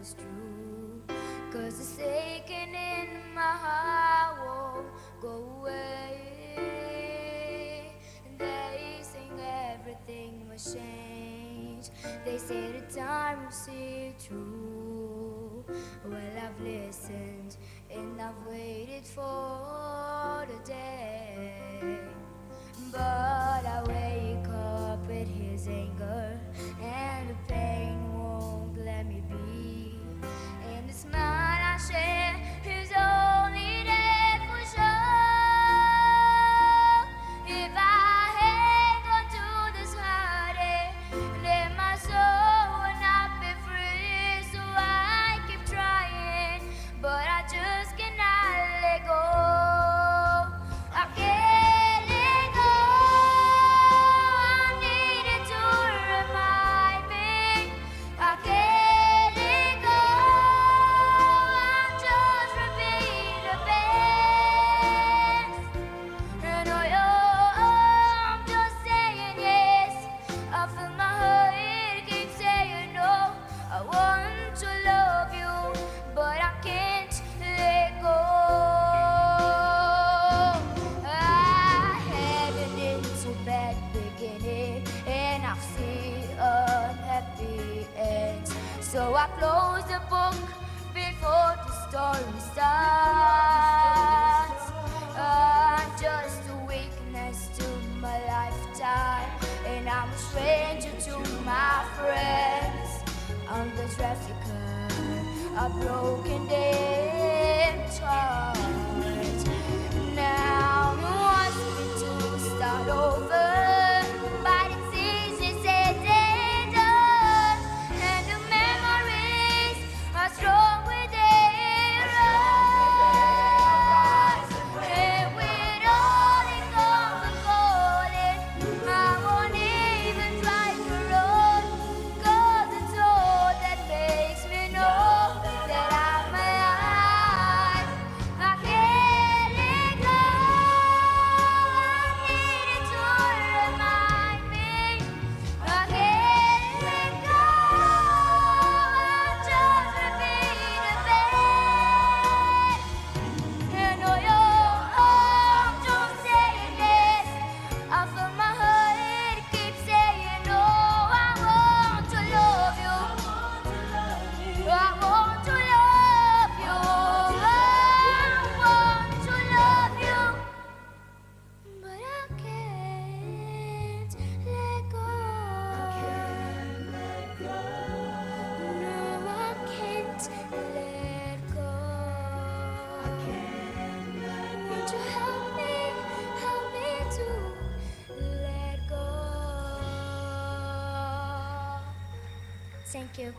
is true. 'Cause it's taken in my heart won't go away. And they think everything must change. They say the time will see it through. Well, I've listened and I've waited for the day. But I wake up with his anger, and the pain won't let me be. And the smile I share is only there for sure. If I hang on to this heartache, then my soul will not be free. So I keep trying, but I just cannot let go. I can't let go. I need it to remind me. I can't let go. I'm just repeat the past. And I'm just saying yes. I feel my heart keep saying no. I want to love you, but I can't let go. I had an into bad beginning, and I've seen unhappy ends. So I close the book before the story starts. I'm just a weakness to my lifetime, and I'm a stranger to my friends. I'm the trafficker, a broken damaged heart. Now you want me to start over, but it's easy said than done. And the memories are strong with their eyes. And with all it comes and calling, I won't even try to run. 'Cause it's all that makes me know that I'm alive. I can't let go. I need it to remind me. I can't let go. I just repeat the past. And I'm just saying yes. I feel my heart keep saying no. I want to love you. I want to love you. I want to love you. But I can't let go. No, I can't let go. Won't you help me to let go? Thank you.